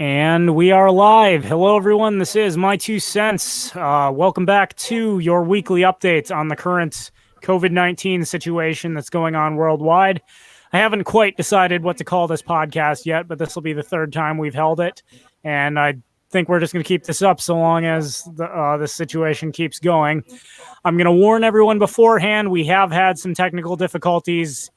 And we are live. Hello, everyone. This is My Two Cents. Welcome back to your weekly update on the current COVID-19 situation that's going on worldwide. I haven't quite decided what to call this podcast yet, but this will be the third time we've held it. And I think we're just going to keep this up so long as this situation keeps going. I'm going to warn everyone beforehand. We have had some technical difficulties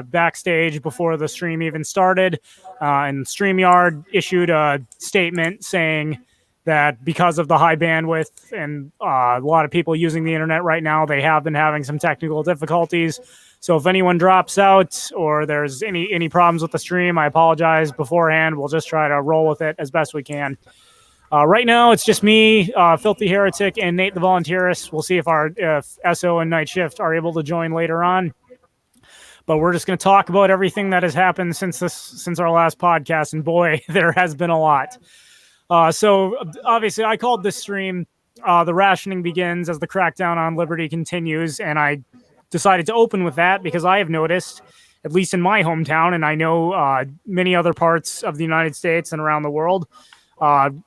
backstage before the stream even started. And StreamYard issued a statement saying that because of the high bandwidth and a lot of people using the internet right now, they have been having some technical difficulties. So if anyone drops out or there's any problems with the stream, I apologize beforehand. We'll just try to roll with it as best we can. Right now, it's just me, Filthy Heretic, and Nate the Volunteerist. We'll see if SO and Night Shift are able to join later on. But we're just going to talk about everything that has happened since our last podcast, and boy, there has been a lot. So obviously, I called this stream "The Rationing Begins as the Crackdown on Liberty Continues," and I decided to open with that because I have noticed, at least in my hometown, and I know many other parts of the United States and around the world,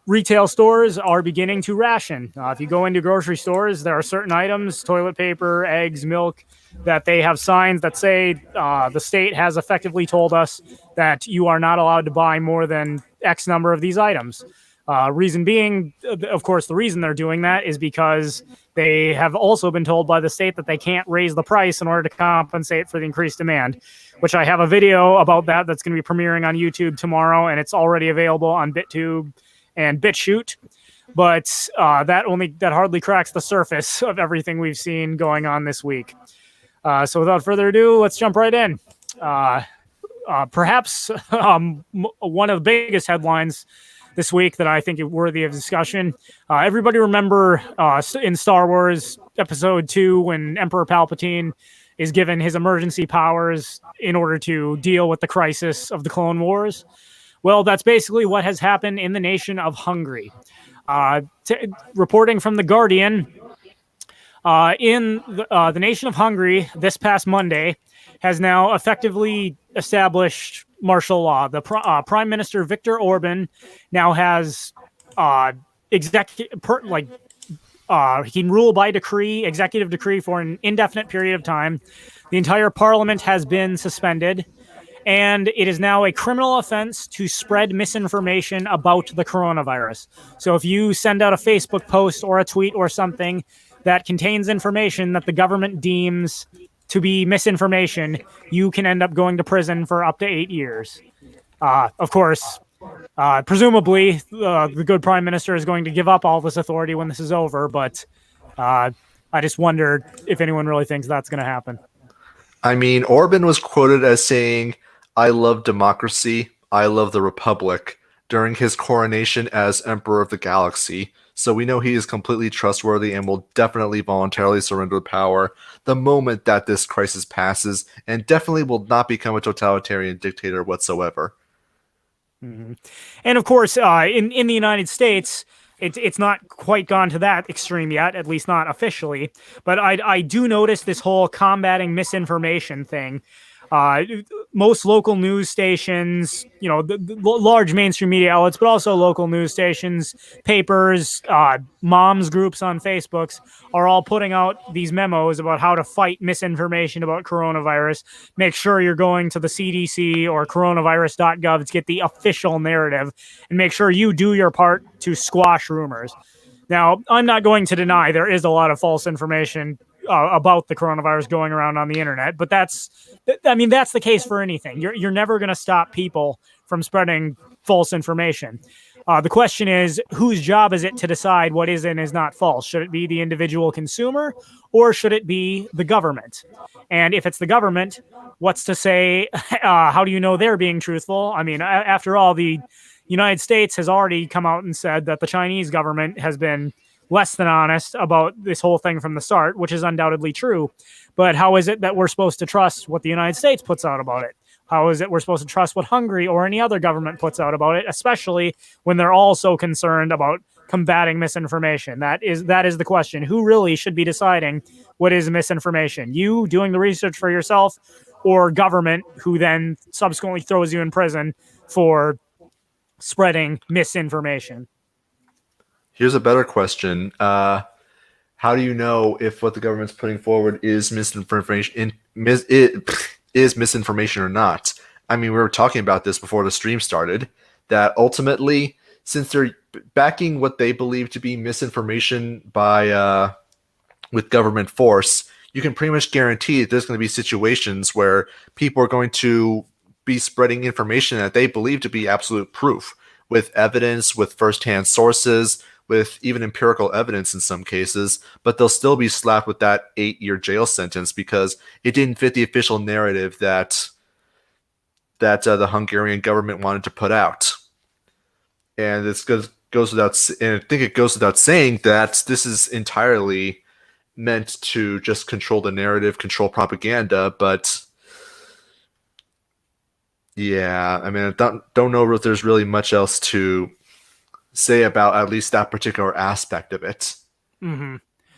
retail stores are beginning to ration. If you go into grocery stores, there are certain items, toilet paper, eggs, milk, that they have signs that say the state has effectively told us that you are not allowed to buy more than X number of these items. Reason being, of course, the reason they're doing that is because they have also been told by the state that they can't raise the price in order to compensate for the increased demand, which I have a video about that's going to be premiering on YouTube tomorrow, and it's already available on BitTube and BitChute. But that hardly cracks the surface of everything we've seen going on this week. So without further ado, let's jump right in. Perhaps one of the biggest headlines this week that I think is worthy of discussion. Everybody remember in Star Wars Episode 2 when Emperor Palpatine is given his emergency powers in order to deal with the crisis of the Clone Wars? Well, that's basically what has happened in the nation of Hungary. Reporting from The Guardian, in the nation of Hungary this past Monday has now effectively established martial law. The Prime Minister Viktor Orban now has he can rule by decree, executive decree, for an indefinite period of time. The entire parliament has been suspended, and it is now a criminal offense to spread misinformation about the coronavirus. So if you send out a Facebook post or a tweet or something that contains information that the government deems to be misinformation, you can end up going to prison for up to 8 years. Of course, presumably, the good prime minister is going to give up all this authority when this is over, but I just wonder if anyone really thinks that's going to happen. I mean, Orban was quoted as saying, "I love democracy, I love the republic," during his coronation as Emperor of the Galaxy. So we know he is completely trustworthy and will definitely voluntarily surrender power the moment that this crisis passes, and definitely will not become a totalitarian dictator whatsoever. Mm-hmm. And of course, in the United States, it's not quite gone to that extreme yet, at least not officially. But I do notice this whole combating misinformation thing. Most local news stations, the large mainstream media outlets, but also local news stations, papers, moms groups on Facebooks are all putting out these memos about how to fight misinformation about coronavirus. Make sure you're going to the CDC or coronavirus.gov to get the official narrative, and make sure you do your part to squash rumors. Now, I'm not going to deny there is a lot of false information about the coronavirus going around on the internet, but that's the case for anything. You're never going to stop people from spreading false information. The question is, whose job is it to decide what is and is not false? Should it be the individual consumer, or should it be the government? And if it's the government, what's to say? How do you know they're being truthful? I mean, after all, the United States has already come out and said that the Chinese government has been less than honest about this whole thing from the start, which is undoubtedly true. But how is it that we're supposed to trust what the United States puts out about it? How is it we're supposed to trust what Hungary or any other government puts out about it, especially when they're all so concerned about combating misinformation? That is the question. Who really should be deciding what is misinformation? You doing the research for yourself, or government, who then subsequently throws you in prison for spreading misinformation. Here's a better question. How do you know if what the government's putting forward is is misinformation or not? I mean, we were talking about this before the stream started, that ultimately, since they're backing what they believe to be misinformation by with government force, you can pretty much guarantee that there's going to be situations where people are going to be spreading information that they believe to be absolute proof, with evidence, with firsthand sources, with even empirical evidence in some cases, but they'll still be slapped with that 8-year jail sentence because it didn't fit the official narrative that the Hungarian government wanted to put out. And goes without, and I think it goes without saying that this is entirely meant to just control the narrative, control propaganda. But yeah, I mean, I don't know if there's really much else to say about at least that particular aspect of it. Mm-hmm.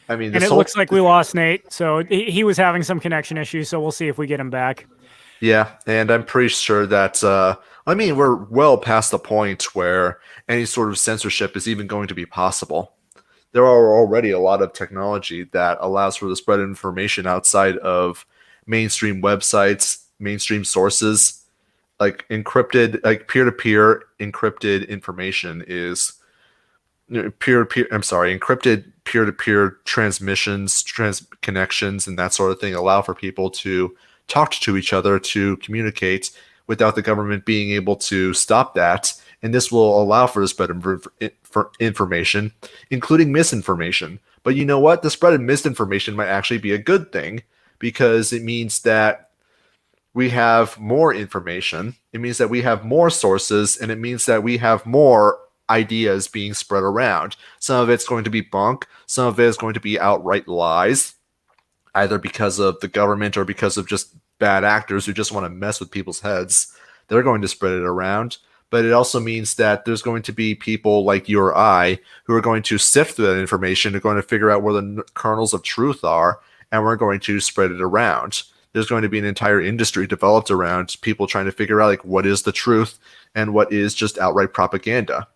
I mean, and it looks like we lost Nate, so he was having some connection issues. So we'll see if we get him back. Yeah, and I'm pretty sure that I mean, we're well past the point where any sort of censorship is even going to be possible. There are already a lot of technology that allows for the spread of information outside of mainstream websites, mainstream sources. Like encrypted, like peer-to-peer encrypted information is peer-to-peer. I'm sorry, encrypted peer-to-peer transmissions, connections, and that sort of thing allow for people to talk to each other, to communicate without the government being able to stop that. And this will allow for the spread of information, including misinformation. But you know what? The spread of misinformation might actually be a good thing because it means that we have more information. It means that we have more sources, and it means that we have more ideas being spread around. Some of it's going to be bunk, some of it is going to be outright lies, either because of the government or because of just bad actors who just want to mess with people's heads. They're going to spread it around. But it also means that there's going to be people like you or I who are going to sift through that information, are going to figure out where the kernels of truth are, and we're going to spread it around. There's going to be an entire industry developed around people trying to figure out like what is the truth and what is just outright propaganda.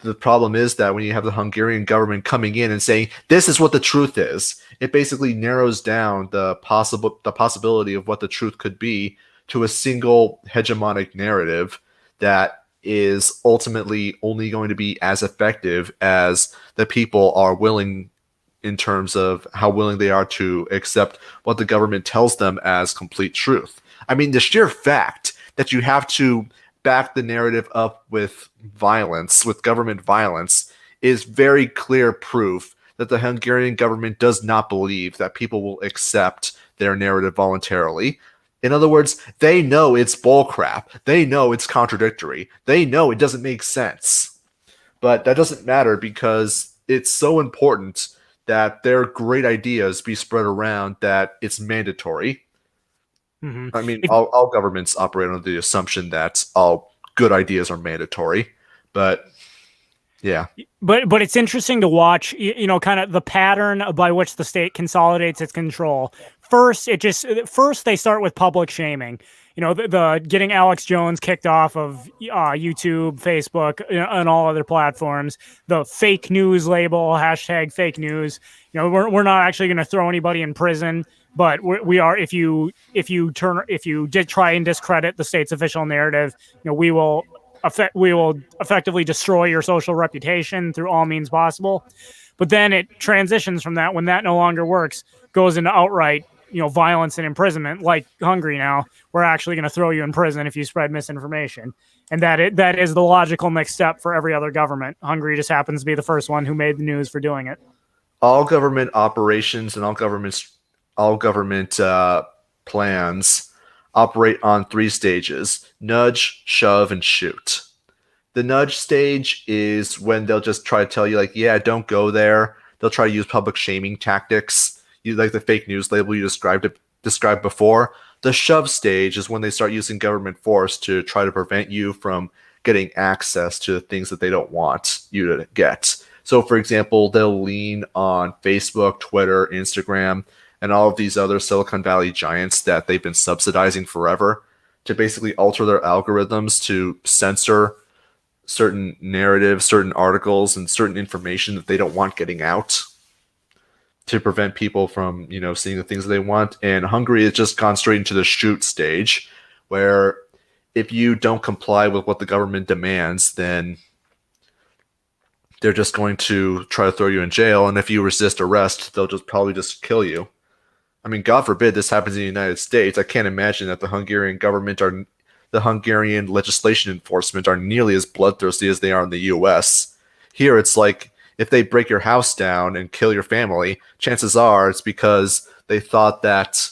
The problem is that when you have the Hungarian government coming in and saying this is what the truth is, it basically narrows down the possibility of what the truth could be to a single hegemonic narrative that is ultimately only going to be as effective as the people are willing, in terms of how willing they are to accept what the government tells them as complete truth. I mean, the sheer fact that you have to back the narrative up with violence, with government violence, is very clear proof that the Hungarian government does not believe that people will accept their narrative voluntarily. In other words, they know it's bullcrap. They know it's contradictory. They know it doesn't make sense. But that doesn't matter because it's so important that their great ideas be spread around that it's mandatory. Mm-hmm. I mean, all governments operate under the assumption that all good ideas are mandatory. But yeah. But it's interesting to watch, you know, kind of the pattern by which the state consolidates its control. First they start with public shaming. You know, the getting Alex Jones kicked off of YouTube, Facebook, and all other platforms. The fake news label, hashtag fake news. You know, we're not actually going to throw anybody in prison, but we are. If you did try and discredit the state's official narrative, you know, we will effectively destroy your social reputation through all means possible. But then it transitions from that, when that no longer works, goes into outright, you know, violence and imprisonment. Like Hungary now, we're actually going to throw you in prison if you spread misinformation. And that is the logical next step for every other government. Hungary just happens to be the first one who made the news for doing it. All government operations and all government plans operate on 3 stages: nudge, shove, and shoot. The nudge stage is when they'll just try to tell you, like, yeah, don't go there. They'll try to use public shaming tactics, like the fake news label you described before. The shove stage is when they start using government force to try to prevent you from getting access to the things that they don't want you to get. So, for example, they'll lean on Facebook, Twitter, Instagram, and all of these other Silicon Valley giants that they've been subsidizing forever to basically alter their algorithms to censor certain narratives, certain articles, and certain information that they don't want getting out to prevent people from, seeing the things that they want. And Hungary has just gone straight into the shoot stage, where if you don't comply with what the government demands, then they're just going to try to throw you in jail. And if you resist arrest, they'll just probably just kill you. I mean, God forbid this happens in the United States. I can't imagine that the Hungarian legislation enforcement are nearly as bloodthirsty as they are in the U.S. Here, it's like if they break your house down and kill your family, chances are it's because they thought that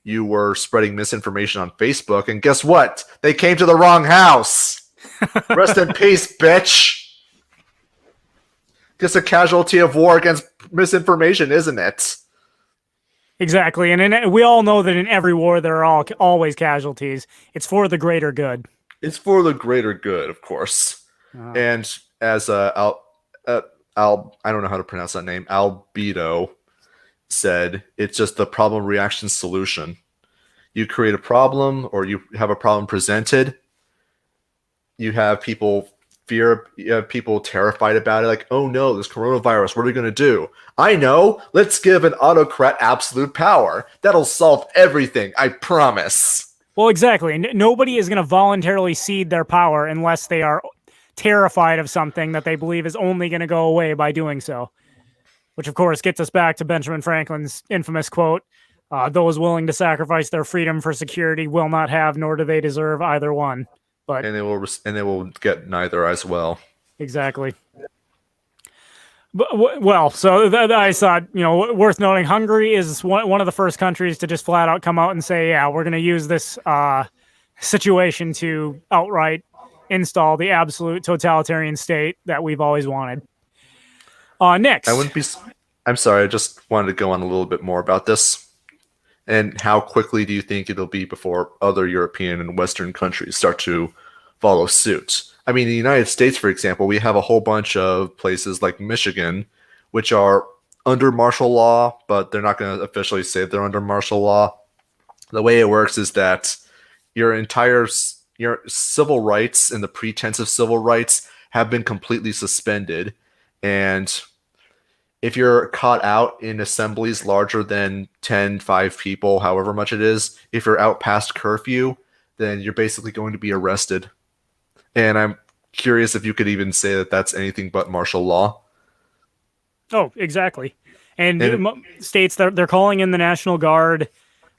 you were spreading misinformation on Facebook. And guess what? They came to the wrong house. Rest in peace, bitch. Just a casualty of war against misinformation, isn't it? Exactly, and we all know that in every war there are always casualties. It's for the greater good. It's for the greater good, of course. And as I don't know how to pronounce that name, Albedo said, it's just the problem, reaction, solution. You create a problem, or you have a problem presented. You have people terrified about it, like, oh no, this coronavirus, what are we going to do? I know, let's give an autocrat absolute power. That'll solve everything, I promise. Well, exactly. Nobody is going to voluntarily cede their power unless they are terrified of something that they believe is only going to go away by doing so. Which, of course, gets us back to Benjamin Franklin's infamous quote, those willing to sacrifice their freedom for security will not have, nor do they deserve either one. But and they will get neither as well. Exactly. Well, so I thought, worth noting, Hungary is one of the first countries to just flat out come out and say, yeah, we're going to use this situation to outright install the absolute totalitarian state that we've always wanted. Next. I'm sorry, I just wanted to go on a little bit more about this. And how quickly do you think it'll be before other European and Western countries start to follow suit? I mean, in the United States, for example, we have a whole bunch of places like Michigan, which are under martial law, but they're not going to officially say they're under martial law. The way it works is that your civil rights and the pretense of civil rights have been completely suspended. And if you're caught out in assemblies larger than 10, 5 people, however much it is, if you're out past curfew, then you're basically going to be arrested. And I'm curious if you could even say that that's anything but martial law. Oh, exactly. And states, they're calling in the National Guard,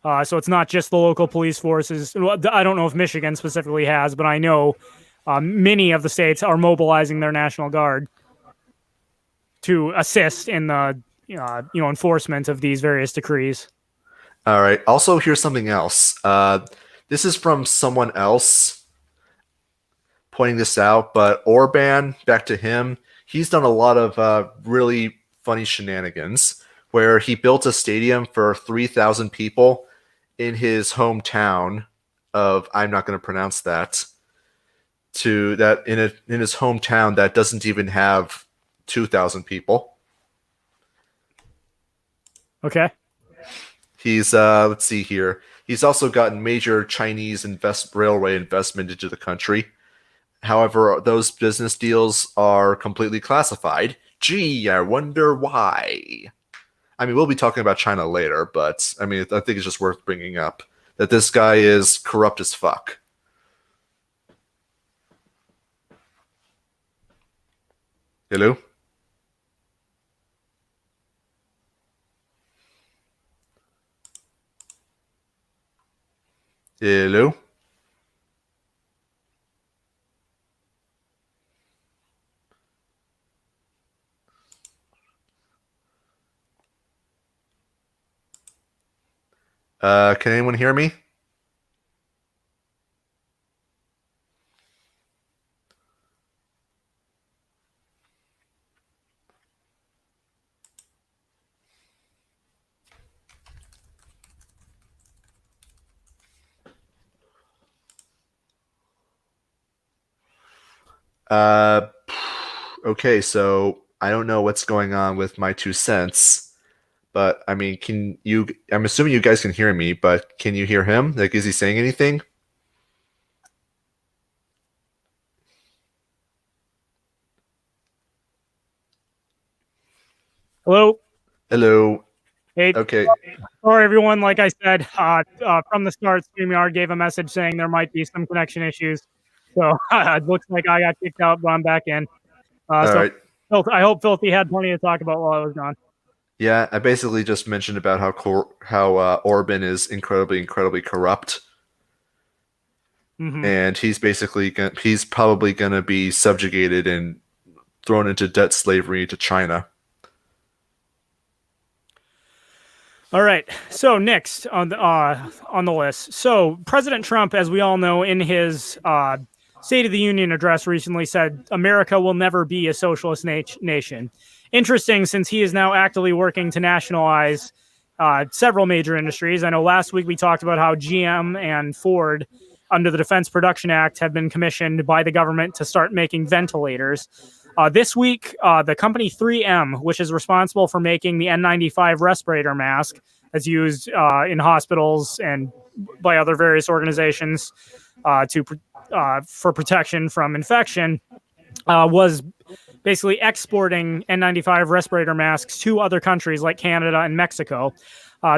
so it's not just the local police forces. I don't know if Michigan specifically has, but I know many of the states are mobilizing their National Guard to assist in the enforcement of these various decrees. All right. Also, here's something else. This is from someone else pointing this out, but Orban, back to him, he's done a lot of really funny shenanigans where he built a stadium for 3,000 people in his hometown of, I'm not going to pronounce that, in his hometown that doesn't even have 2,000 people. Okay. He's let's see here. He's also gotten major Chinese railway investment into the country. However, those business deals are completely classified. Gee, I wonder why. I mean, we'll be talking about China later, but I mean, I think it's just worth bringing up that this guy is corrupt as fuck. Hello? Hello? Can anyone hear me? Okay, so I don't know what's going on with my 2 cents, but I mean, I'm assuming you guys can hear me, but can you hear him? Like, is he saying anything? Hello. Hello. Hey, Okay. sorry everyone. Like I said, from the start, StreamYard gave a message saying there might be some connection issues. So it looks like I got kicked out, but I'm back in. All So right. I hope Filthy had plenty to talk about while I was gone. Yeah, I basically just mentioned about how Orban is incredibly corrupt, Hmm. and he's probably gonna be subjugated and thrown into debt slavery to China. All right. So next on the list. So President Trump, as we all know, in his State of the Union address recently said America will never be a socialist nation. Interesting, since he is now actively working to nationalize several major industries. I know last week we talked about how GM and Ford, under the Defense Production Act, have been commissioned by the government to start making ventilators. This week, the company 3M, which is responsible for making the N95 respirator mask that's used in hospitals and by other various organizations for protection from infection, was basically exporting N95 respirator masks to other countries like Canada and Mexico.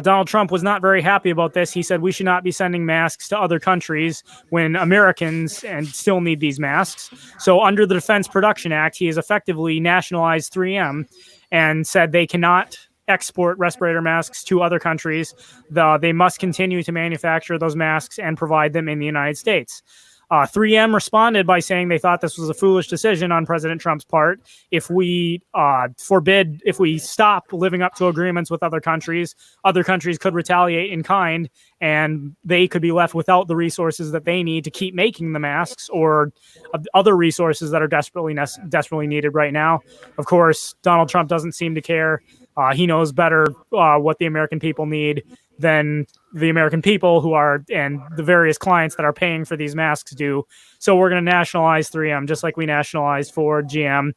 Donald Trump was not very happy about this. He said we should not be sending masks to other countries when Americans and still need these masks. So, under the Defense Production Act, he has effectively nationalized 3M and said they cannot export respirator masks to other countries. They must continue to manufacture those masks and provide them in the United States. 3M responded by saying they thought this was a foolish decision on President Trump's part. If we if we stop living up to agreements with other countries could retaliate in kind, and they could be left without the resources that they need to keep making the masks or other resources that are desperately needed right now. Of course, Donald Trump doesn't seem to care. He knows better what the American people need than the American people who are and the various clients that are paying for these masks do. So we're going to nationalize 3M just like we nationalized Ford, GM.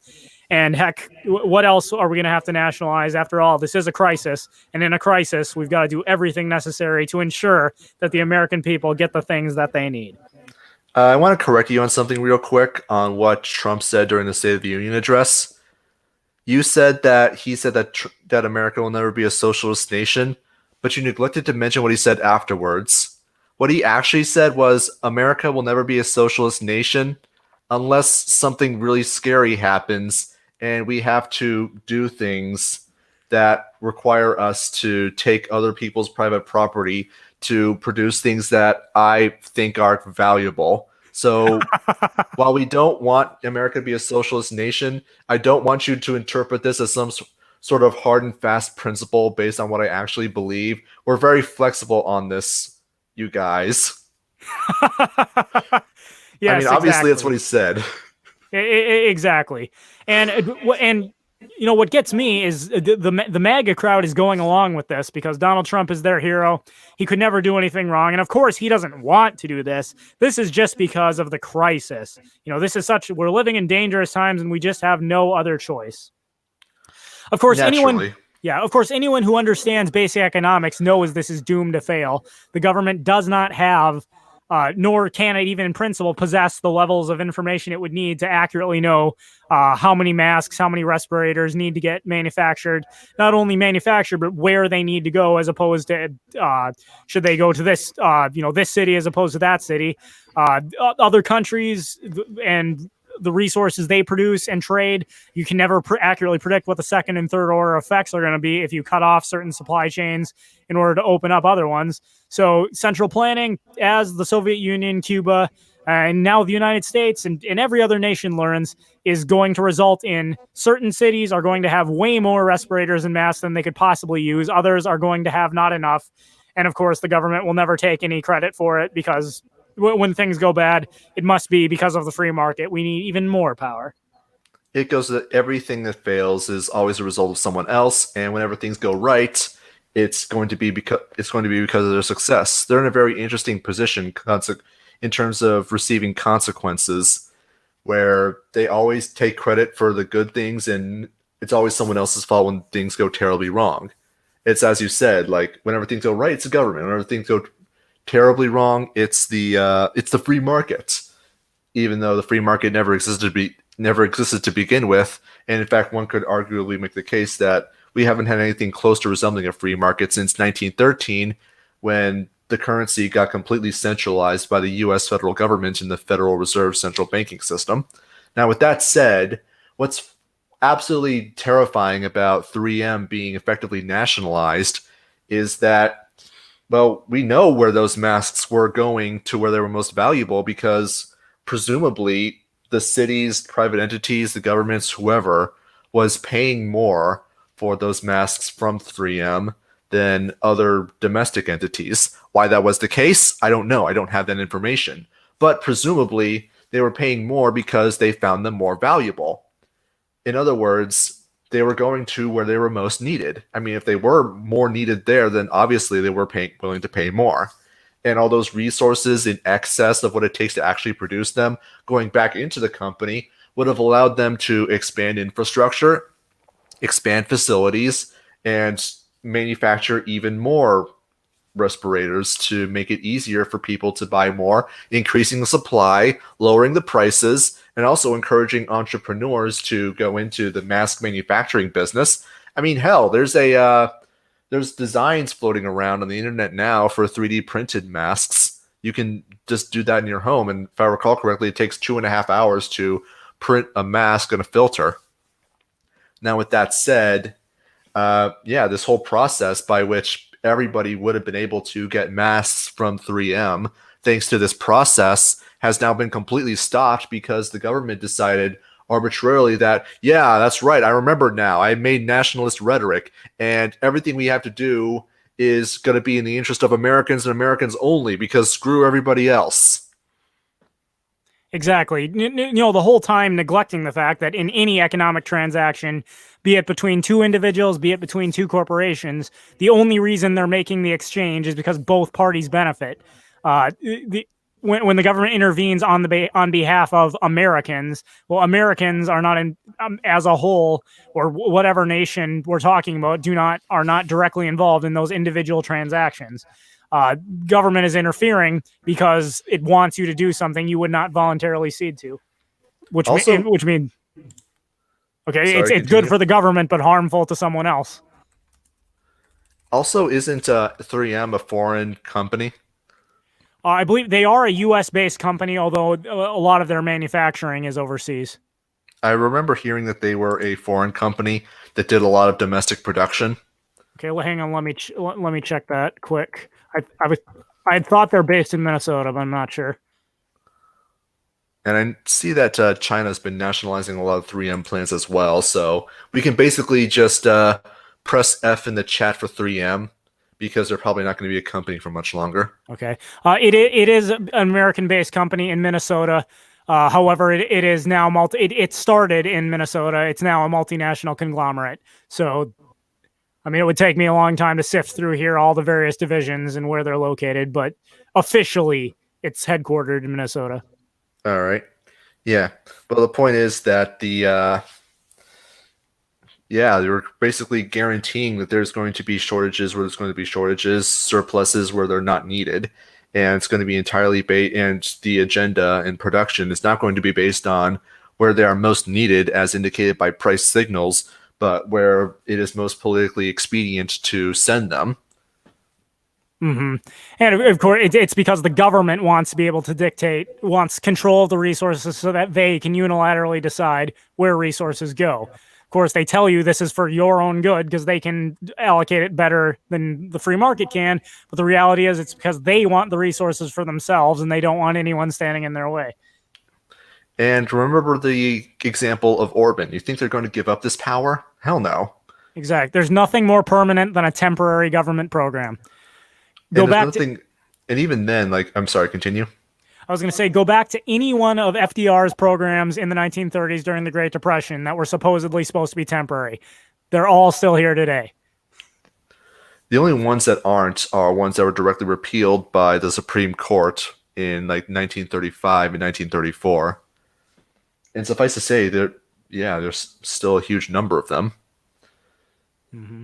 And heck, what else are we going to have to nationalize? After all, this is a crisis. And in a crisis, we've got to do everything necessary to ensure that the American people get the things that they need. I want to correct you on something real quick on what Trump said during the State of the Union address. You said that he said that America will never be a socialist nation, but you neglected to mention what he said afterwards. What he actually said was America will never be a socialist nation unless something really scary happens and we have to do things that require us to take other people's private property to produce things that I think are valuable. So while we don't want America to be a socialist nation, I don't want you to interpret this as some sort of hard and fast principle based on what I actually believe. We're very flexible on this, you guys. I mean, Yes, obviously, that's what exactly. he said. Exactly. And you know what gets me is the MAGA crowd is going along with this because Donald Trump is their hero. He could never do anything wrong, and of course, he doesn't want to do this. This is just because of the crisis. You know, this is such we're living in dangerous times, and we just have no other choice. Of course, anyone. Naturally. Yeah, of course, anyone who understands basic economics knows this is doomed to fail. The government does not have nor can it even in principle possess the levels of information it would need to accurately know how many masks, how many respirators need to get manufactured, not only manufactured, but where they need to go as opposed to should they go to this, this city as opposed to that city. Other countries and the resources they produce and trade, you can never accurately predict what the second and third order effects are going to be if you cut off certain supply chains in order to open up other ones. So central planning, as the Soviet Union, Cuba, and now the United States and every other nation learns, is going to result in certain cities are going to have way more respirators and masks than they could possibly use. Others are going to have not enough. And of course, the government will never take any credit for it because when things go bad, it must be because of the free market. We need even more power. It goes that everything that fails is always a result of someone else, and whenever things go right, it's going to be because of their success. They're in a very interesting position in terms of receiving consequences, where they always take credit for the good things, and it's always someone else's fault when things go terribly wrong. It's as you said, like whenever things go right, it's the government. Whenever things go terribly wrong, it's the free market, even though the free market never existed to begin with. And in fact, one could arguably make the case that we haven't had anything close to resembling a free market since 1913, when the currency got completely centralized by the US federal government in the Federal Reserve central banking system. Now, with that said, what's absolutely terrifying about 3M being effectively nationalized is that, well, we know where those masks were going to where they were most valuable because presumably the cities, private entities, the governments, whoever was paying more for those masks from 3M than other domestic entities. Why that was the case, I don't know. I don't have that information. But presumably they were paying more because they found them more valuable. In other words, they were going to where they were most needed. I mean, if they were more needed there, then obviously they were willing to pay more. And all those resources in excess of what it takes to actually produce them going back into the company would have allowed them to expand infrastructure, expand facilities, and manufacture even more respirators to make it easier for people to buy more, increasing the supply, lowering the prices, and also encouraging entrepreneurs to go into the mask manufacturing business. I mean, hell, there's designs floating around on the internet now for 3D printed masks. You can just do that in your home, and if I recall correctly, it takes 2.5 hours to print a mask and a filter. Now, with that said, yeah, this whole process by which everybody would have been able to get masks from 3M, thanks to this process, has now been completely stopped because the government decided arbitrarily that, yeah, that's right, I remember now. I made nationalist rhetoric, and everything we have to do is going to be in the interest of Americans and Americans only because screw everybody else. Exactly. The whole time neglecting the fact that in any economic transaction, be it between two individuals, be it between two corporations, the only reason they're making the exchange is because both parties benefit. When the government intervenes on behalf of Americans, well, Americans are not as a whole, or whatever nation we're talking about, are not directly involved in those individual transactions. Government is interfering because it wants you to do something you would not voluntarily cede to, which Also, means okay, sorry, it's good continue. for the government but harmful to someone else. Also, isn't 3M a foreign company? I believe they are a U.S. based company, although a lot of their manufacturing is overseas. I remember hearing that they were a foreign company that did a lot of domestic production. Okay, well, hang on. Let me check that quick. I thought they're based in Minnesota, but I'm not sure. And I see that China's been nationalizing a lot of 3M plants as well. So we can basically just press F in the chat for 3M because they're probably not going to be a company for much longer. Okay, it is an American based company in Minnesota. However, it is now it started in Minnesota. It's now a multinational conglomerate. So, I mean, it would take me a long time to sift through here all the various divisions and where they're located, but officially, it's headquartered in Minnesota. All right. Yeah. But the point is that yeah, they were basically guaranteeing that there's going to be shortages where there's going to be shortages, surpluses where they're not needed. And it's going to be entirely and the agenda and production is not going to be based on where they are most needed as indicated by price signals, but where it is most politically expedient to send them. Mm-hmm. And of course, it's because the government wants to be able to wants control of the resources so that they can unilaterally decide where resources go. Of course, they tell you this is for your own good because they can allocate it better than the free market can. But the reality is it's because they want the resources for themselves and they don't want anyone standing in their way. And remember the example of Orban. You think they're going to give up this power? Hell no. Exactly. There's nothing more permanent than a temporary government program. And there's nothing, and even then, like, I'm sorry, continue. I was going to say, go back to any one of FDR's programs in the 1930s during the Great Depression that were supposedly supposed to be temporary. They're all still here today. The only ones that aren't are ones that were directly repealed by the Supreme Court in like 1935 and 1934. And suffice to say, there's still a huge number of them. Mm-hmm.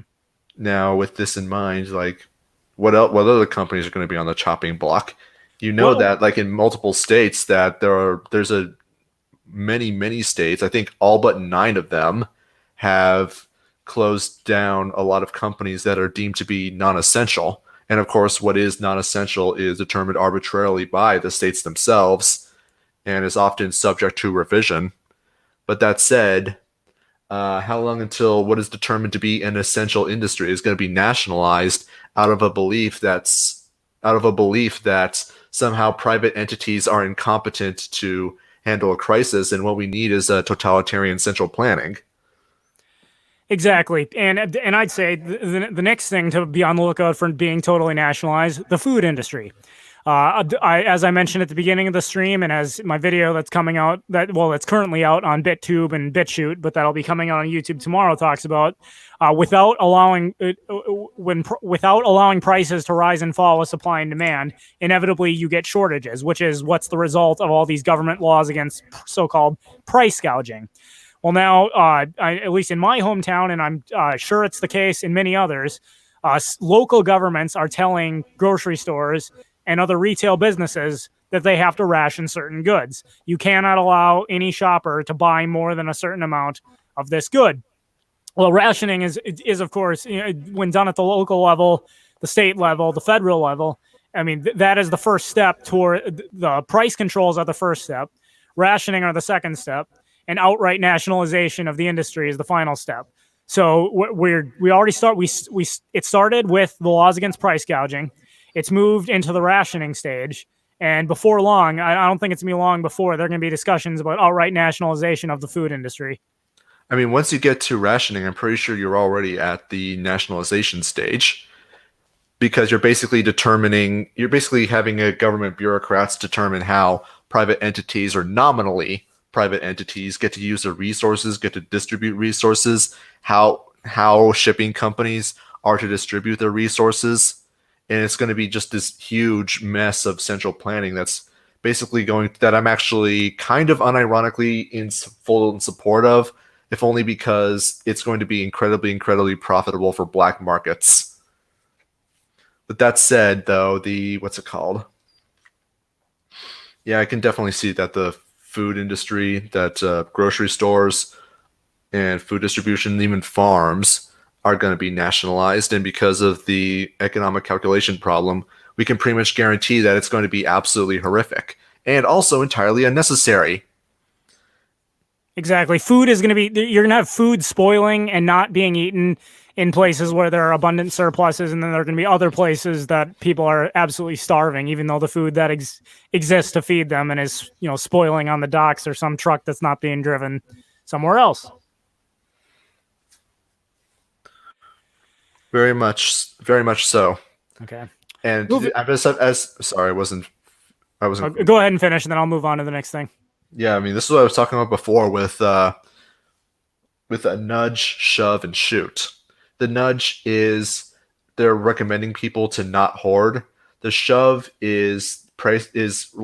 Now, with this in mind, like, what other companies are going to be on the chopping block? You know that, like, in multiple states, that there's many states. I think all but 9 of them have closed down a lot of companies that are deemed to be non-essential. And of course, what is non-essential is determined arbitrarily by the states themselves and is often subject to revision. But that said, how long until what is determined to be an essential industry is going to be nationalized out of a belief that somehow private entities are incompetent to handle a crisis, and what we need is a totalitarian central planning. Exactly, and I'd say the next thing to be on the lookout for being totally nationalized, the food industry. As I mentioned at the beginning of the stream, and as my video that's coming out, it's currently out on BitTube and BitChute, but that'll be coming out on YouTube tomorrow, talks about without allowing prices to rise and fall with supply and demand, inevitably you get shortages, which is what's the result of all these government laws against so-called price gouging. Well, now, at least in my hometown, and I'm sure it's the case in many others, local governments are telling grocery stores and other retail businesses that they have to ration certain goods. You cannot allow any shopper to buy more than a certain amount of this good. Well, rationing is of course, when done at the local level, the state level, the federal level, I mean, that is the first step toward the price controls are the first step. Rationing are the second step. And outright nationalization of the industry is the final step. So it started with the laws against price gouging. It's moved into the rationing stage, and before long, I don't think it's gonna be long before there are gonna be discussions about outright nationalization of the food industry. I mean, once you get to rationing, I'm pretty sure you're already at the nationalization stage, because you're basically having a government bureaucrats determine how private entities or nominally private entities get to use their resources, get to distribute resources, how shipping companies are to distribute their resources. And it's going to be just this huge mess of central planning that I'm actually kind of unironically in full support of, if only because it's going to be incredibly, incredibly profitable for black markets. But that said, though, what's it called? Yeah, I can definitely see that the food industry, that grocery stores and food distribution, even farms, are going to be nationalized. And because of the economic calculation problem, we can pretty much guarantee that it's going to be absolutely horrific and also entirely unnecessary. Exactly. Food is going to be, you're going to have food spoiling and not being eaten in places where there are abundant surpluses, and then there are going to be other places that people are absolutely starving, even though the food that exists to feed them and is, spoiling on the docks or some truck that's not being driven somewhere else. Very much so. Okay. And sorry, I wasn't. Go ahead and finish, and then I'll move on to the next thing. Yeah, I mean, this is what I was talking about before with a nudge, shove, and shoot. The nudge is they're recommending people to not hoard. The shove is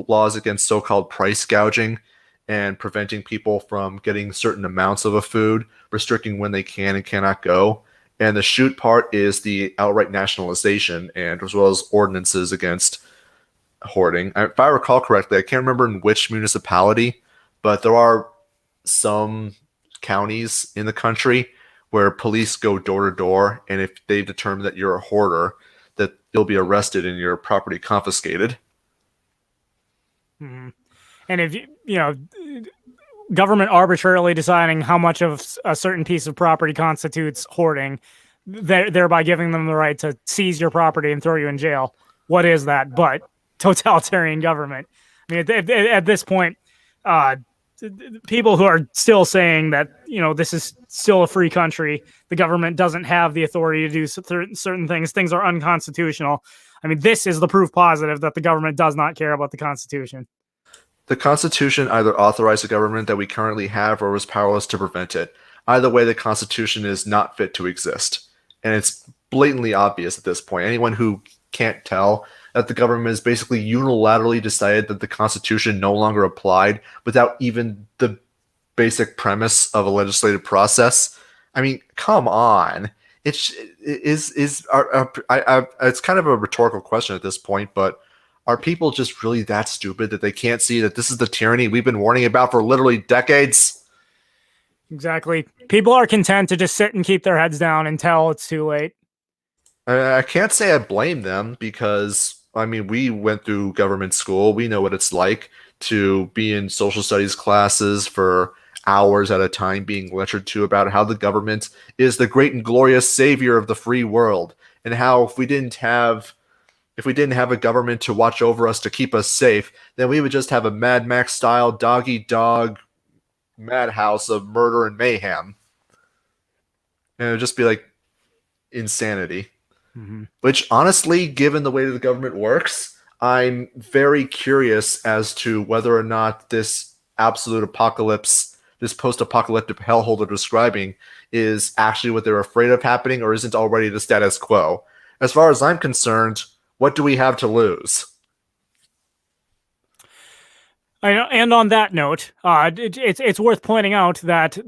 laws against so-called price gouging and preventing people from getting certain amounts of a food, restricting when they can and cannot go. And the shoot part is the outright nationalization, and as well as ordinances against hoarding. If I recall correctly, I can't remember in which municipality, but there are some counties in the country where police go door to door, and if they determine that you're a hoarder, that you'll be arrested and your property confiscated. Mm-hmm. And if government arbitrarily deciding how much of a certain piece of property constitutes hoarding, thereby giving them the right to seize your property and throw you in jail. What is that but totalitarian government? I mean, at this point, people who are still saying that, this is still a free country, the government doesn't have the authority to do certain things are unconstitutional. I mean, this is the proof positive that the government does not care about the Constitution. The Constitution either authorized the government that we currently have or was powerless to prevent it. Either way, the Constitution is not fit to exist. And it's blatantly obvious at this point. Anyone who can't tell that the government has basically unilaterally decided that the Constitution no longer applied without even the basic premise of a legislative process. I mean, come on. It's kind of a rhetorical question at this point, but are people just really that stupid that they can't see that this is the tyranny we've been warning about for literally decades? Exactly. People are content to just sit and keep their heads down until it's too late. I can't say I blame them because, I mean, we went through government school. We know what it's like to be in social studies classes for hours at a time being lectured to about how the government is the great and glorious savior of the free world, and how if we didn't have a government to watch over us to keep us safe, then we would just have a Mad Max style dog eat dog madhouse of murder and mayhem. And it would just be like insanity. Mm-hmm. Which, honestly, given the way the government works, I'm very curious as to whether or not this absolute apocalypse, this post apocalyptic hellhole they're describing, is actually what they're afraid of happening or isn't already the status quo. As far as I'm concerned, what do we have to lose? And on that note, it's worth pointing out that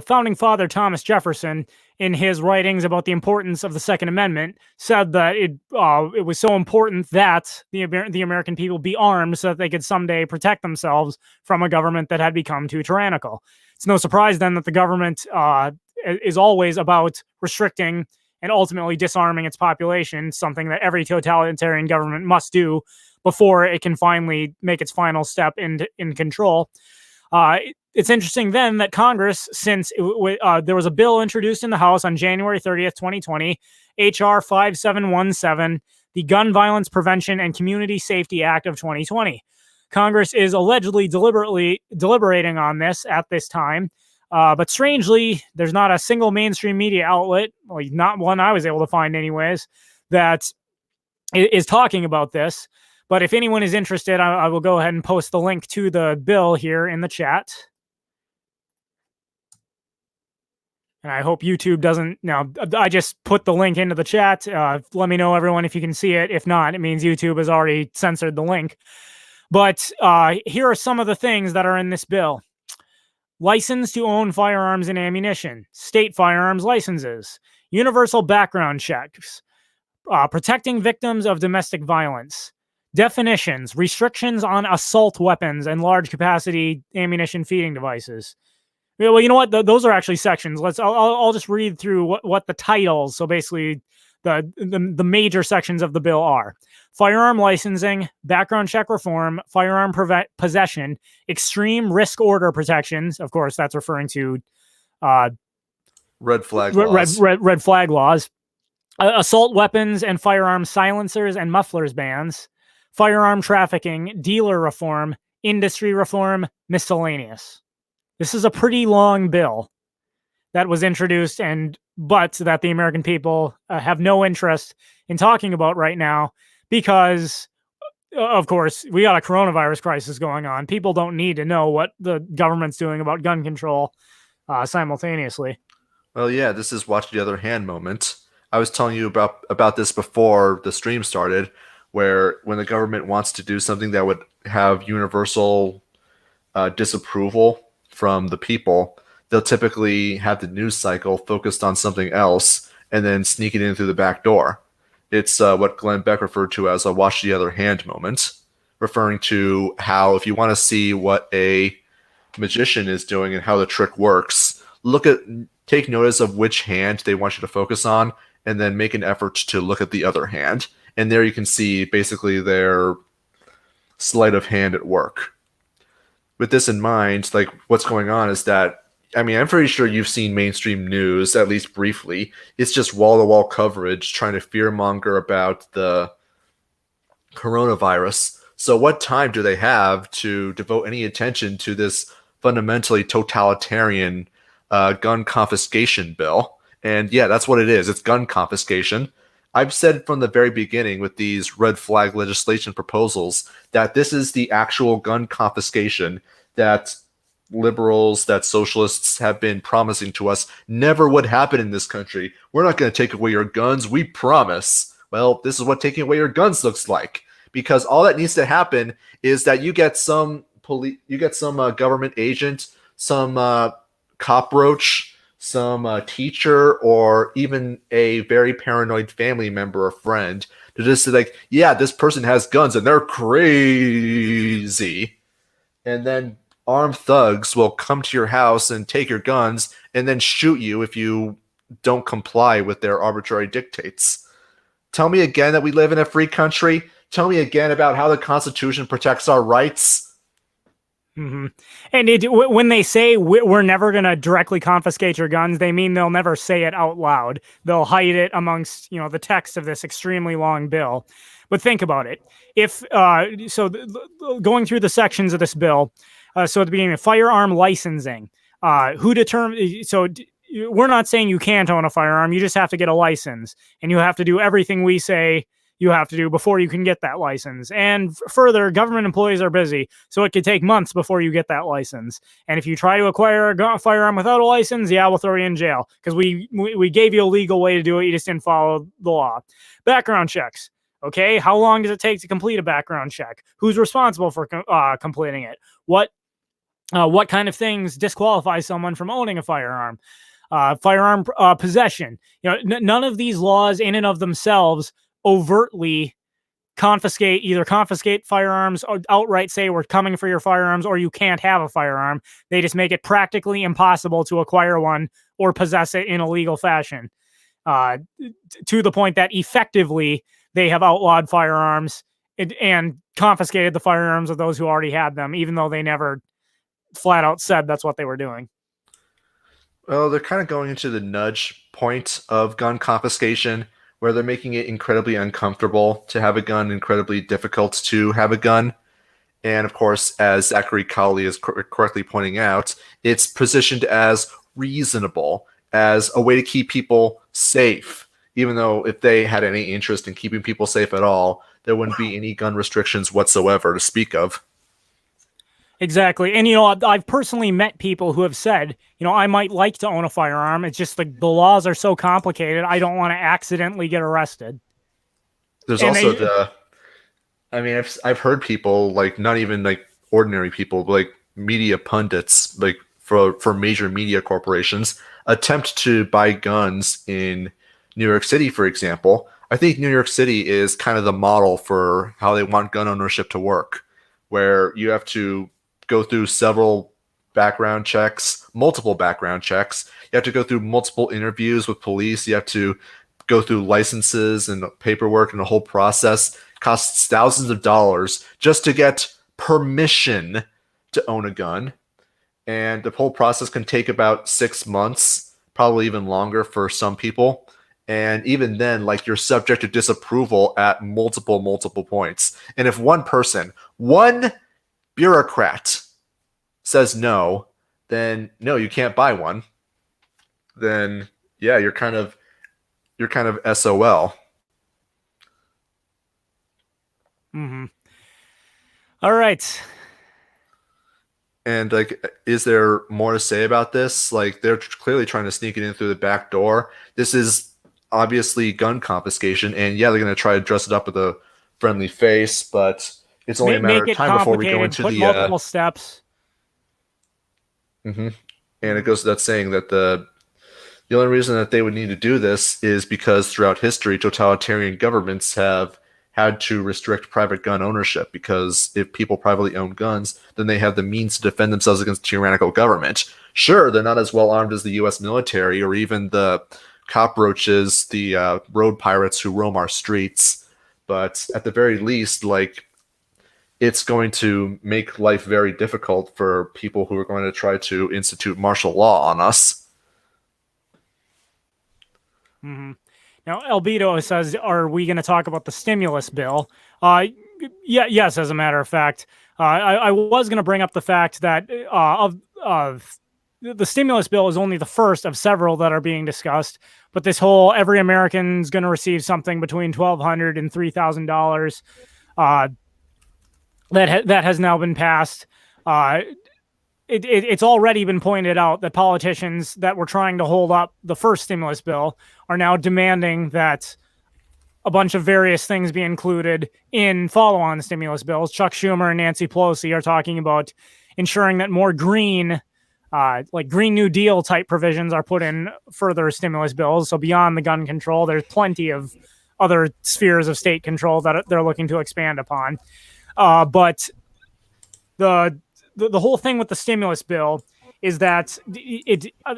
founding father Thomas Jefferson, in his writings about the importance of the Second Amendment, said that it was so important that the American people be armed so that they could someday protect themselves from a government that had become too tyrannical. It's no surprise then that the government is always about restricting and ultimately disarming its population, something that every totalitarian government must do before it can finally make its final step in control. It's interesting then that Congress, since there was a bill introduced in the House on January 30th, 2020, H.R. 5717, the Gun Violence Prevention and Community Safety Act of 2020. Congress is allegedly deliberating on this at this time. But strangely, there's not a single mainstream media outlet, well, not one I was able to find anyways, that is talking about this. But if anyone is interested, I will go ahead and post the link to the bill here in the chat. And I hope YouTube doesn't. Now, I just put the link into the chat. Let me know, everyone, if you can see it. If not, it means YouTube has already censored the link. But here are some of the things that are in this bill: license to own firearms and ammunition, state firearms licenses, universal background checks, protecting victims of domestic violence, definitions, restrictions on assault weapons and large capacity ammunition feeding devices. Well, you know what? Those are actually sections. I'll just read through what the titles. So basically, the major sections of the bill are: firearm licensing, background check reform, firearm possession, extreme risk order protections. Of course, that's referring to Red flag laws. red flag laws. Assault weapons and firearm silencers and mufflers bans, firearm trafficking, dealer reform, industry reform, miscellaneous. This is a pretty long bill that was introduced, but that the American people have no interest in talking about right now because, of course, we got a coronavirus crisis going on. People don't need to know what the government's doing about gun control simultaneously. Well, yeah, this is watch the other hand moment. I was telling you about this before the stream started, where when the government wants to do something that would have universal disapproval from the people, they'll typically have the news cycle focused on something else and then sneak it in through the back door. It's what Glenn Beck referred to as a watch the other hand moment, referring to how if you want to see what a magician is doing and how the trick works, take notice of which hand they want you to focus on and then make an effort to look at the other hand. And there you can see basically their sleight of hand at work. With this in mind, like what's going on is that, I mean, I'm pretty sure you've seen mainstream news, at least briefly. It's just wall-to-wall coverage trying to fearmonger about the coronavirus. So what time do they have to devote any attention to this fundamentally totalitarian gun confiscation bill? And yeah, that's what it is. It's gun confiscation. I've said from the very beginning with these red flag legislation proposals that this is the actual gun confiscation that liberals, that socialists have been promising to us never would happen in this country. We're not going to take away your guns, we promise. Well, this is what taking away your guns looks like, because all that needs to happen is that you get some government agent, some cockroach, some teacher, or even a very paranoid family member or friend to just say like, yeah, this person has guns and they're crazy. And then armed thugs will come to your house and take your guns and then shoot you if you don't comply with their arbitrary dictates. Tell me again that we live in a free country. Tell me again about how the Constitution protects our rights. Mm-hmm. And when they say we're never going to directly confiscate your guns, they mean they'll never say it out loud. They'll hide it amongst, the text of this extremely long bill. But think about it. If going through the sections of this bill, so at the beginning, firearm licensing. Who determines? We're not saying you can't own a firearm. You just have to get a license, and you have to do everything we say you have to do before you can get that license. And further, government employees are busy, so it could take months before you get that license. And if you try to acquire a firearm without a license, yeah, we'll throw you in jail because we gave you a legal way to do it. You just didn't follow the law. Background checks. Okay, how long does it take to complete a background check? Who's responsible for completing it? What kind of things disqualify someone from owning a firearm? Firearm possession. None of these laws in and of themselves overtly either confiscate firearms or outright say we're coming for your firearms or you can't have a firearm. They just make it practically impossible to acquire one or possess it in a legal fashion, to the point that effectively they have outlawed firearms and confiscated the firearms of those who already had them, even though they never flat out said that's what they were doing. Well, they're kind of going into the nudge point of gun confiscation, where they're making it incredibly uncomfortable to have a gun, incredibly difficult to have a gun. And of course, as Zachary Colley is correctly pointing out, it's positioned as reasonable, as a way to keep people safe. Even though if they had any interest in keeping people safe at all, there wouldn't be any gun restrictions whatsoever to speak of. Exactly. And, I've personally met people who have said, I might like to own a firearm. It's just the laws are so complicated. I don't want to accidentally get arrested. There's also I've heard people, like, not even like ordinary people, but like media pundits, like for major media corporations, attempt to buy guns in New York City, for example. I think New York City is kind of the model for how they want gun ownership to work, where you have to go through several background checks, multiple background checks. You have to go through multiple interviews with police. You have to go through licenses and paperwork, and the whole process costs thousands of dollars just to get permission to own a gun. And the whole process can take about 6 months, probably even longer for some people. And even then, like, you're subject to disapproval at multiple points. And if one bureaucrat says no, then no, you can't buy one. Then yeah, you're kind of SOL. Mm-hmm. All right. And like, is there more to say about this? Like, they're clearly trying to sneak it in through the back door. This is obviously gun confiscation, and yeah, they're going to try to dress it up with a friendly face, but it's only a matter of time before we go into put multiple steps. Mm-hmm. And it goes to that saying that the only reason that they would need to do this is because throughout history, totalitarian governments have had to restrict private gun ownership, because if people privately own guns, then they have the means to defend themselves against tyrannical government. Sure, they're not as well armed as the U.S. military or even the cockroaches, the road pirates who roam our streets, but at the very least, like, it's going to make life very difficult for people who are going to try to institute martial law on us. Mm-hmm. Now, Albedo says, are we going to talk about the stimulus bill? Yes, as a matter of fact. I was going to bring up the fact that the stimulus bill is only the first of several that are being discussed, but this whole every American's going to receive something between $1,200 and $3,000 that has now been passed. It's already been pointed out that politicians that were trying to hold up the first stimulus bill are now demanding that a bunch of various things be included in follow-on stimulus bills. Chuck Schumer and Nancy Pelosi are talking about ensuring that more green, like Green New Deal type provisions are put in further stimulus bills. So beyond the gun control, there's plenty of other spheres of state control that they're looking to expand upon. But the the whole thing with the stimulus bill is that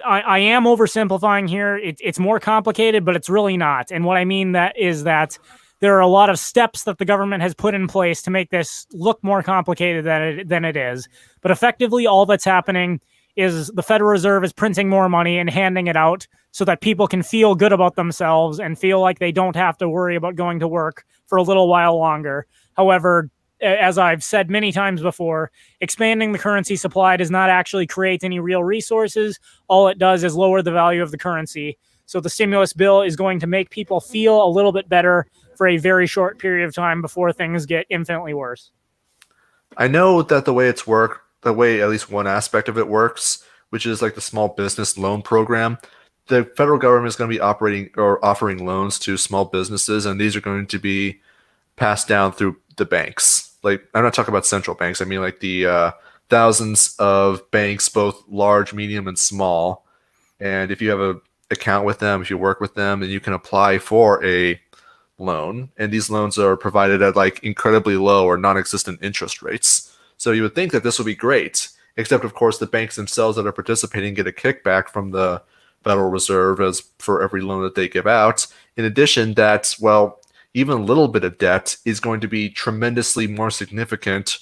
I am oversimplifying here. It's more complicated, but it's really not. And what I mean that is that there are a lot of steps that the government has put in place to make this look more complicated than it is. But effectively, all that's happening is the Federal Reserve is printing more money and handing it out so that people can feel good about themselves and feel like they don't have to worry about going to work for a little while longer. However, as I've said many times before, expanding the currency supply does not actually create any real resources. All it does is lower the value of the currency. So the stimulus bill is going to make people feel a little bit better for a very short period of time before things get infinitely worse. I know that the way at least one aspect of it works, which is like the small business loan program, the federal government is going to be operating or offering loans to small businesses, and these are going to be passed down through the banks. Like, I'm not talking about central banks. I mean like the thousands of banks, both large, medium, and small. And if you have a account with them, if you work with them, then you can apply for a loan, and these loans are provided at like incredibly low or non-existent interest rates. So you would think that this would be great, except of course the banks themselves that are participating get a kickback from the Federal Reserve as for every loan that they give out. In addition, that well, even a little bit of debt is going to be tremendously more significant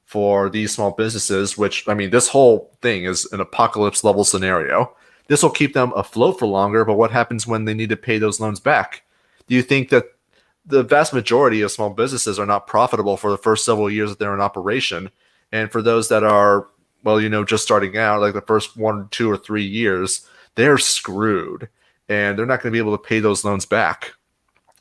for these small businesses, which I mean, this whole thing is an apocalypse level scenario. This will keep them afloat for longer, but what happens when they need to pay those loans back? Do you think that the vast majority of small businesses are not profitable for the first several years that they're in operation? And for those that are, well, just starting out, like the first 1, 2, or 3 years, they're screwed. And they're not going to be able to pay those loans back,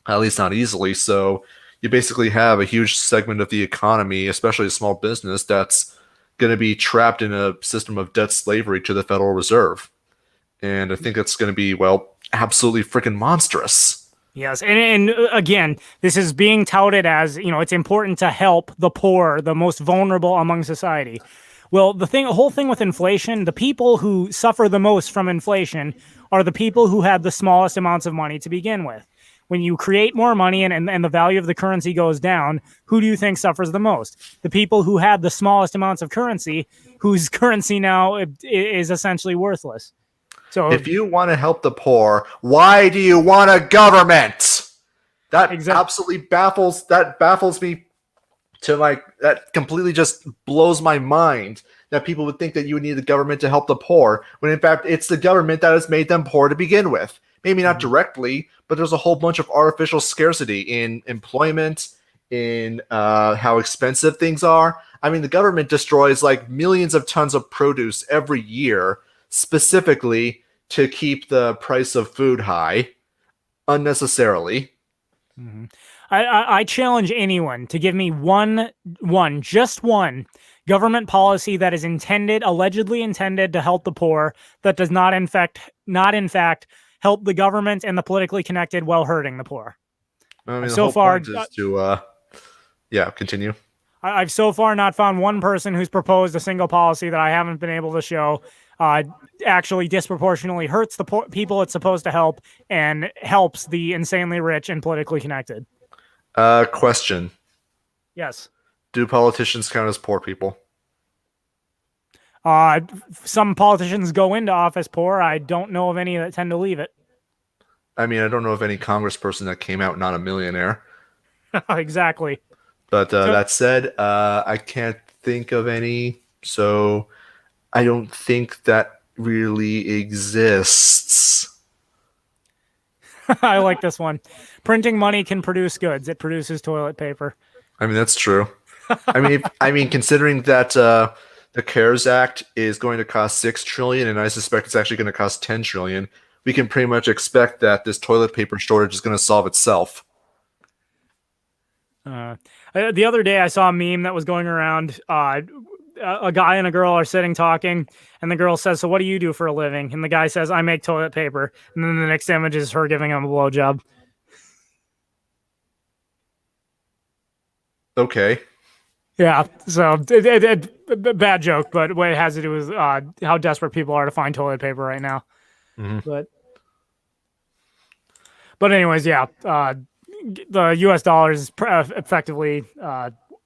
at least not easily. So you basically have a huge segment of the economy, especially a small business, that's going to be trapped in a system of debt slavery to the Federal Reserve. And I think that's going to be, well, absolutely freaking monstrous. Yes, and again, this is being touted as, it's important to help the poor, the most vulnerable among society. Well, the whole thing with inflation, the people who suffer the most from inflation are the people who had the smallest amounts of money to begin with. When you create more money and the value of the currency goes down, who do you think suffers the most? The people who had the smallest amounts of currency, whose currency now is essentially worthless. So if you want to help the poor, why do you want a government? That absolutely baffles me to like, that completely just blows my mind that people would think that you would need the government to help the poor, when in fact it's the government that has made them poor to begin with. Maybe not directly, but there's a whole bunch of artificial scarcity in employment, in how expensive things are. I mean, the government destroys like millions of tons of produce every year, specifically to keep the price of food high, unnecessarily. Mm-hmm. I challenge anyone to give me just one government policy that is allegedly intended to help the poor, that does not in fact help the government and the politically connected while hurting the poor. I mean, so far, is to continue. I've so far not found one person who's proposed a single policy that I haven't been able to show actually disproportionately hurts the people it's supposed to help and helps the insanely rich and politically connected. Question. Yes. Do politicians count as poor people? Some politicians go into office poor. I don't know of any that tend to leave it. I mean, I don't know of any congressperson that came out not a millionaire. Exactly. But that said, I can't think of any, so I don't think that really exists. I like this one. Printing money can produce goods. It produces toilet paper. I mean, that's true. I mean, considering that the CARES Act is going to cost $6 trillion, and I suspect it's actually going to cost $10 trillion, we can pretty much expect that this toilet paper shortage is going to solve itself. The other day, I saw a meme that was going around. A guy and a girl are sitting talking, and the girl says, "So what do you do for a living?" And the guy says, "I make toilet paper." And then the next image is her giving him a blowjob. Okay. Yeah, so bad joke, but what it has to do with how desperate people are to find toilet paper right now. Mm-hmm. But anyways, yeah, the U.S. dollar is effectively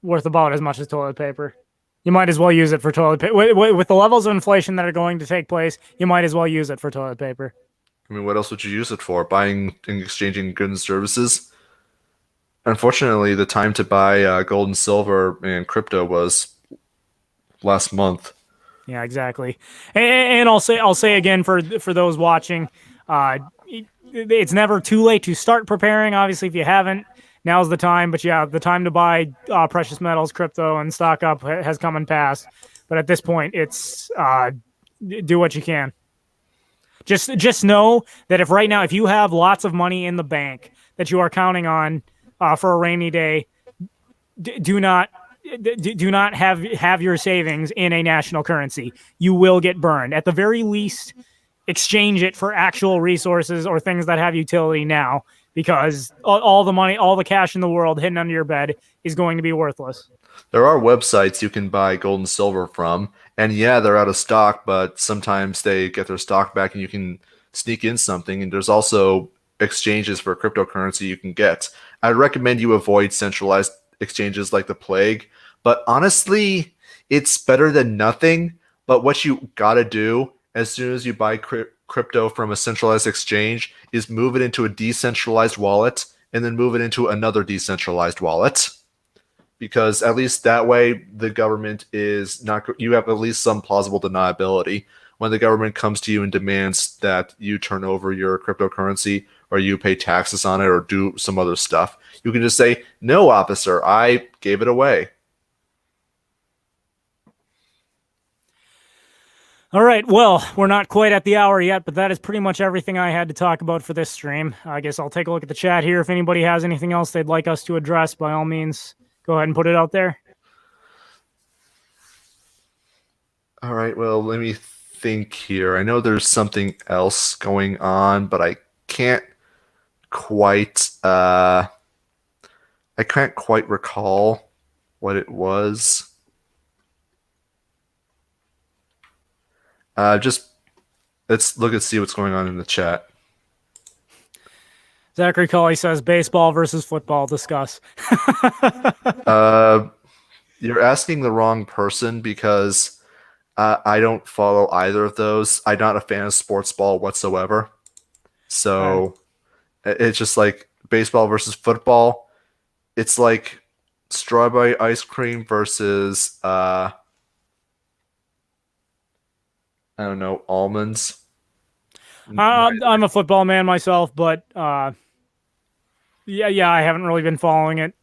worth about as much as toilet paper. You might as well use it for toilet paper. With the levels of inflation that are going to take place, you might as well use it for toilet paper. I mean, what else would you use it for? Buying and exchanging goods and services? Unfortunately, the time to buy gold and silver and crypto was last month. Yeah, exactly. And I'll say again for those watching, it's never too late to start preparing. Obviously, if you haven't, now's the time. But yeah, the time to buy precious metals, crypto, and stock up has come and passed. But at this point, it's do what you can. Just know that if right now, if you have lots of money in the bank that you are counting on for a rainy day, do not do not have your savings in a national currency. You will get burned. At the very least, exchange it for actual resources or things that have utility now, because all the money, all the cash in the world hidden under your bed is going to be worthless. There are websites you can buy gold and silver from, and yeah, they're out of stock, but sometimes they get their stock back and you can sneak in something. And there's also exchanges for cryptocurrency you can get. I'd recommend you avoid centralized exchanges like the plague, but honestly, it's better than nothing. But what you gotta do as soon as you buy crypto from a centralized exchange is move it into a decentralized wallet and then move it into another decentralized wallet, because at least that way the government is not, you have at least some plausible deniability when the government comes to you and demands that you turn over your cryptocurrency or you pay taxes on it or do some other stuff. You can just say, no, officer, I gave it away. All right. Well, we're not quite at the hour yet, but that is pretty much everything I had to talk about for this stream. I guess I'll take a look at the chat here. If anybody has anything else they'd like us to address, by all means, go ahead and put it out there. All right, well, let me think here. I know there's something else going on, but can't quite I can't quite recall what it was. Just let's look and see what's going on in the chat. Zachary Colley says baseball versus football. Discuss. You're asking the wrong person because I don't follow either of those. I'm not a fan of sports ball whatsoever. So it's just like baseball versus football. It's like strawberry ice cream versus I don't know, almonds. I'm a football man myself, but yeah, I haven't really been following it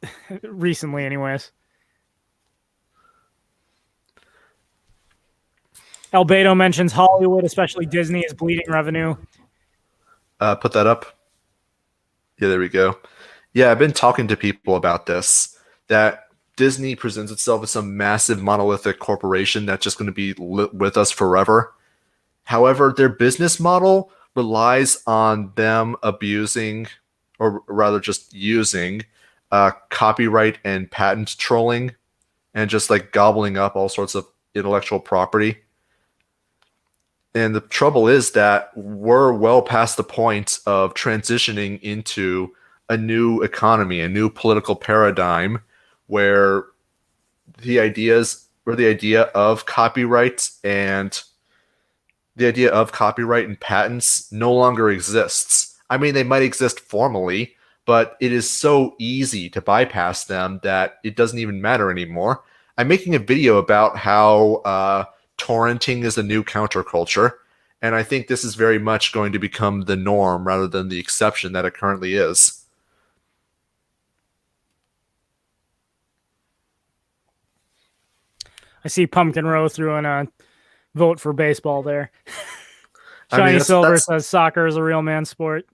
recently, anyways. Albedo mentions Hollywood, especially Disney, is bleeding revenue. Put that up. Yeah, there we go. Yeah, I've been talking to people about this, that Disney presents itself as some massive monolithic corporation that's just going to be with us forever. However, their business model relies on them abusing, or rather just using, copyright and patent trolling and just like gobbling up all sorts of intellectual property. And the trouble is that we're well past the point of transitioning into a new economy, a new political paradigm where the idea of copyright and patents no longer exists. I mean, they might exist formally, but it is so easy to bypass them that it doesn't even matter anymore. I'm making a video about how torrenting is a new counterculture, and I think this is very much going to become the norm rather than the exception that it currently is. I see Pumpkin Row threw in a vote for baseball there. I mean, Shiny Silver says soccer is a real man sport.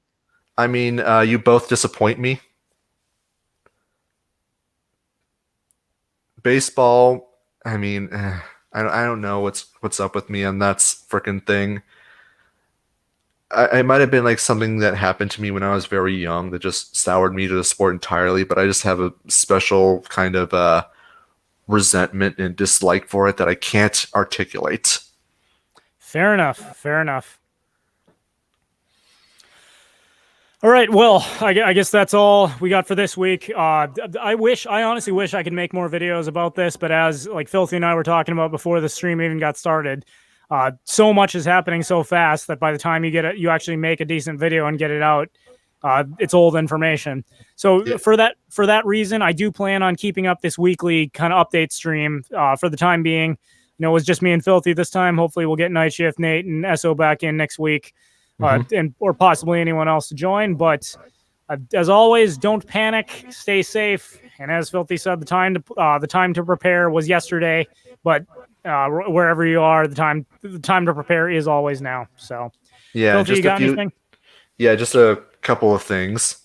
I mean, you both disappoint me. Baseball, I mean, I don't know what's up with me on that freaking thing. It might have been like something that happened to me when I was very young that just soured me to the sport entirely, but I just have a special kind of resentment and dislike for it that I can't articulate. Fair enough. Fair enough. All right. Well, I guess that's all we got for this week. I honestly wish I could make more videos about this, but as like Filthy and I were talking about before the stream even got started, so much is happening so fast that by the time you actually make a decent video and get it out, it's old information. So Yeah. for that reason, I do plan on keeping up this weekly kind of update stream for the time being. It was just me and Filthy this time. Hopefully, we'll get Night Shift, Nate, and SO back in next week. And or possibly anyone else to join. But as always, don't panic, stay safe. And as Filthy said, the time to prepare was yesterday, but wherever you are, the time to prepare is always now. So, Yeah, Filthy, you just a got few. anything? Yeah, just a couple of things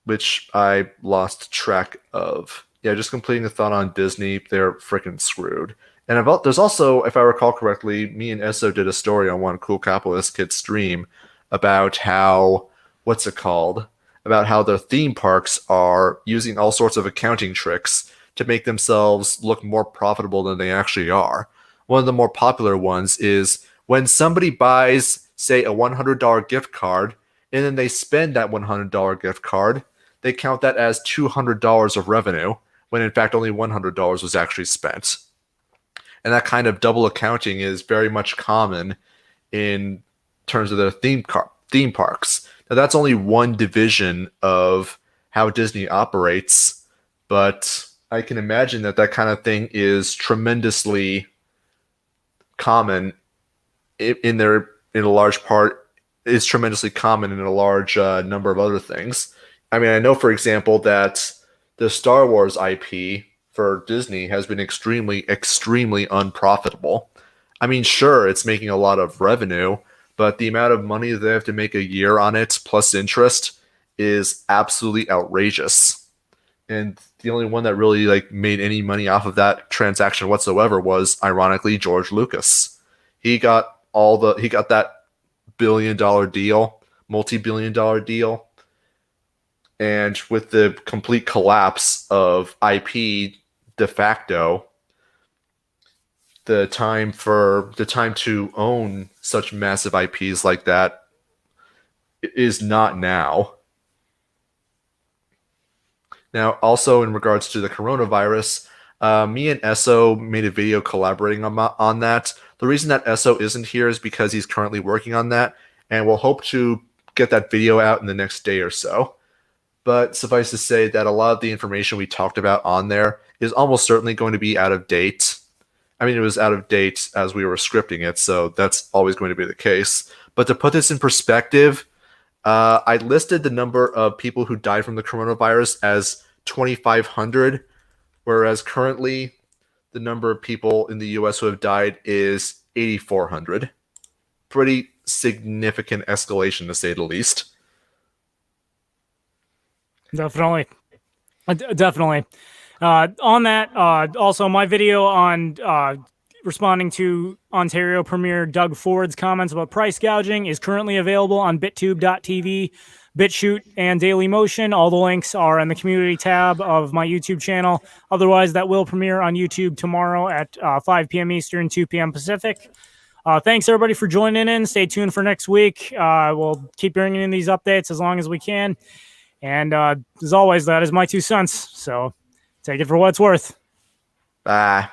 which I lost track of. Yeah, just completing the thought on Disney. They're freaking screwed. And there's also, if I recall correctly, me and Esso did a story on one Cool Capitalist Kid stream about how, what's it called? About how the theme parks are using all sorts of accounting tricks to make themselves look more profitable than they actually are. One of the more popular ones is when somebody buys, say, a $100 gift card, and then they spend that $100 gift card, they count that as $200 of revenue, when in fact only $100 was actually spent. And that kind of double accounting is very much common in terms of the theme parks. Now that's only one division of how Disney operates, but I can imagine that that kind of thing is tremendously common in a large part is tremendously common in a large number of other things. I mean, I know, for example, that the Star Wars IP for Disney has been extremely unprofitable. I mean, sure, it's making a lot of revenue, but the amount of money that they have to make a year on it plus interest is absolutely outrageous. And the only one that really like made any money off of that transaction whatsoever was ironically George Lucas. He got that billion-dollar deal, multi-billion-dollar deal, and with the complete collapse of IP de facto, the time to own such massive IPs like that is not now. Now, also in regards to the coronavirus, me and Esso made a video collaborating on that. The reason that Esso isn't here is because he's currently working on that, and we'll hope to get that video out in the next day or so. But suffice to say that a lot of the information we talked about on there is almost certainly going to be out of date. I mean, it was out of date as we were scripting it, so that's always going to be the case. But to put this in perspective, I listed the number of people who died from the coronavirus as 2,500, whereas currently the number of people in the US who have died is 8,400. Pretty significant escalation, to say the least. Definitely. Definitely. On that, also my video on responding to Ontario Premier Doug Ford's comments about price gouging is currently available on bittube.tv, BitChute, and Dailymotion. All the links are in the community tab of my YouTube channel. Otherwise, that will premiere on YouTube tomorrow at 5 p.m. Eastern, 2 p.m. Pacific. Thanks, everybody, for joining in. Stay tuned for next week. We'll keep bringing in these updates as long as we can. And as always, that is my 2 cents. So take it for what it's worth. Bye.